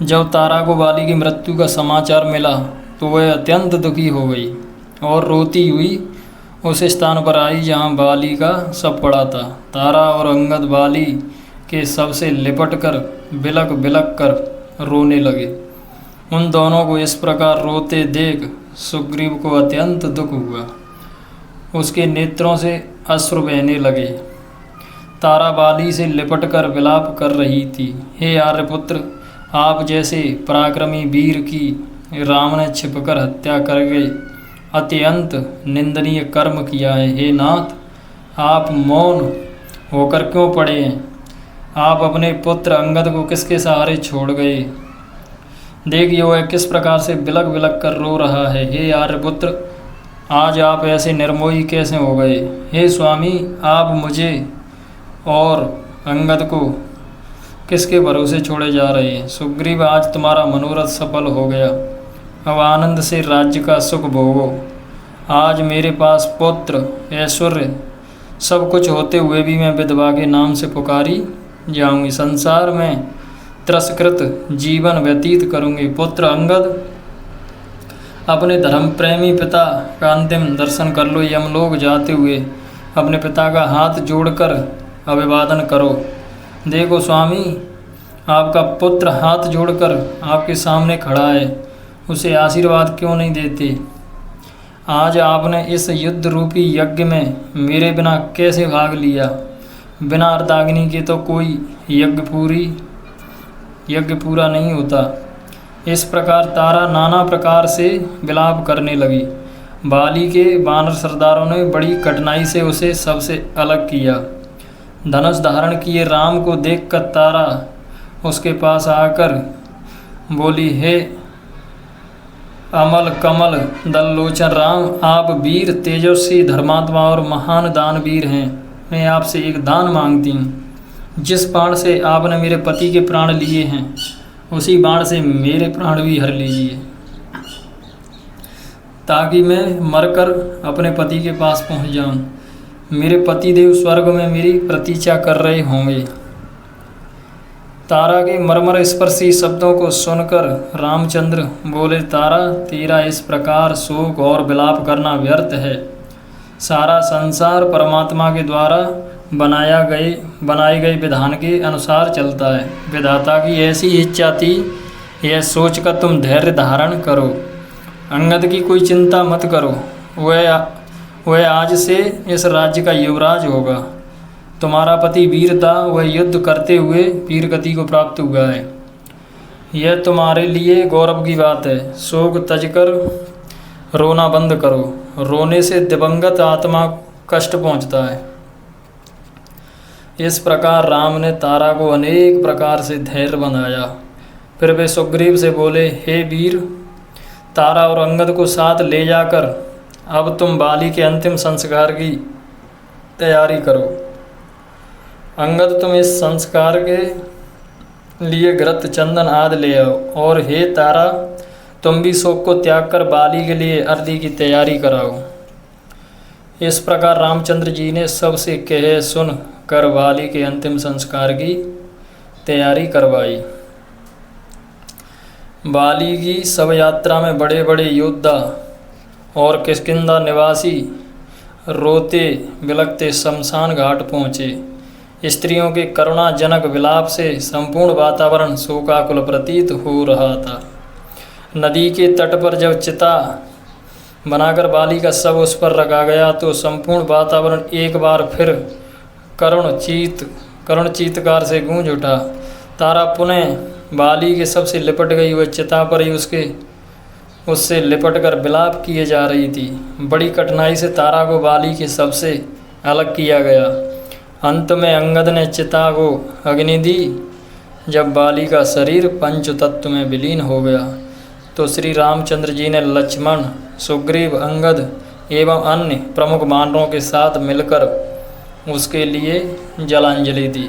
जब तारा को बाली की मृत्यु का समाचार मिला तो वह अत्यंत दुखी हो गई और रोती हुई उस स्थान पर आई जहाँ बाली का शव पड़ा था। तारा और अंगद बाली के शव से लिपट कर बिलक बिलक कर रोने लगे। उन दोनों को इस प्रकार रोते देख सुग्रीव को अत्यंत दुख हुआ। उसके नेत्रों से अश्रु बहने लगे। तारा बाली से लिपट कर विलाप कर रही थी। हे आर्यपुत्र, आप जैसे पराक्रमी वीर की राम ने छिपकर हत्या कर गए अत्यंत निंदनीय कर्म किया है। हे नाथ, आप मौन होकर क्यों पड़े हैं? आप अपने पुत्र अंगद को किसके सहारे छोड़ गए? देखिए वह किस प्रकार से बिलक बिलक कर रो रहा है। हे आर्यपुत्र, आज आप ऐसे निर्मोही कैसे हो गए? हे स्वामी, आप मुझे और अंगद को किसके भरोसे छोड़े जा रहे हैं? सुग्रीव, आज तुम्हारा मनोरथ सफल हो गया। अब आनंद से राज्य का सुख भोगो। आज मेरे पास पुत्र, ऐश्वर्य सब कुछ होते हुए भी मैं विधवा के नाम से पुकारी जाऊंगी। संसार में तिरस्कृत जीवन व्यतीत करूंगी। पुत्र अंगद, अपने धर्म प्रेमी पिता का अंतिम दर्शन कर लो। यमलोक जाते हुए अपने पिता का हाथ जोड़कर अभिवादन करो। देखो स्वामी, आपका पुत्र हाथ जोड़कर आपके सामने खड़ा है, उसे आशीर्वाद क्यों नहीं देते? आज आपने इस युद्ध रूपी यज्ञ में मेरे बिना कैसे भाग लिया? बिना अर्धाग्नि के तो कोई यज्ञ पूरा नहीं होता। इस प्रकार तारा नाना प्रकार से विलाप करने लगी। बाली के वानर सरदारों ने बड़ी कठिनाई से उसे सबसे अलग किया। धनुष धारण किए राम को देखकर तारा उसके पास आकर बोली, हे अमल कमल दल लोचन राम, आप वीर तेजस्वी धर्मात्मा और महान दानवीर हैं। मैं आपसे एक दान मांगती हूँ। जिस बाण से आपने मेरे पति के प्राण लिए हैं उसी बाण से मेरे प्राण भी हर लीजिए, ताकि मैं मरकर अपने पति के पास पहुँच जाऊँ। मेरे पतिदेव स्वर्ग में मेरी प्रतीक्षा कर रहे होंगे। तारा के मर्मर स्पर्शी शब्दों को सुनकर रामचंद्र बोले, तारा, तेरा इस प्रकार शोक और विलाप करना व्यर्थ है। सारा संसार परमात्मा के द्वारा बनाए गए विधान के अनुसार चलता है। विधाता की ऐसी इच्छा थी, यह सोचकर तुम धैर्य धारण करो। अंगद की कोई चिंता मत करो, वह आज से इस राज्य का युवराज होगा। तुम्हारा पति वीर था, वह युद्ध करते हुए वीर गति को प्राप्त हुआ है। यह तुम्हारे लिए गौरव की बात है। शोक तजकर रोना बंद करो। रोने से दिवंगत आत्मा को कष्ट पहुंचता है। इस प्रकार राम ने तारा को अनेक प्रकार से धैर्य बनाया। फिर वे सुग्रीव से बोले, हे वीर, तारा और अंगद को साथ ले जाकर अब तुम बाली के अंतिम संस्कार की तैयारी करो। अंगद, तुम इस संस्कार के लिए घृत चंदन आदि ले आओ। और हे तारा, तुम भी शोक को त्याग कर बाली के लिए अर्दी की तैयारी कराओ। इस प्रकार रामचंद्र जी ने सबसे कहे सुन कर बाली के अंतिम संस्कार की तैयारी करवाई। बाली की शव यात्रा में बड़े बड़े योद्धा और किष्किंधा निवासी रोते बिलखते शमशान घाट पहुँचे। स्त्रियों के करुणाजनक विलाप से संपूर्ण वातावरण शोकाकुल प्रतीत हो रहा था। नदी के तट पर जब चिता बनाकर बाली का शव उस पर रखा गया तो संपूर्ण वातावरण एक बार फिर करुण चीत्कार से गूंज उठा। तारा पुनः बाली के शव से लिपट गई। वह चिता पर ही उससे लिपट कर विलाप किए जा रही थी। बड़ी कठिनाई से तारा को बाली के शव से अलग किया गया। अंत में अंगद ने चिता को अग्नि दी। जब बाली का शरीर पंच तत्व में विलीन हो गया तो श्री रामचंद्र जी ने लक्ष्मण, सुग्रीव, अंगद एवं अन्य प्रमुख वानरों के साथ मिलकर उसके लिए जलांजलि दी।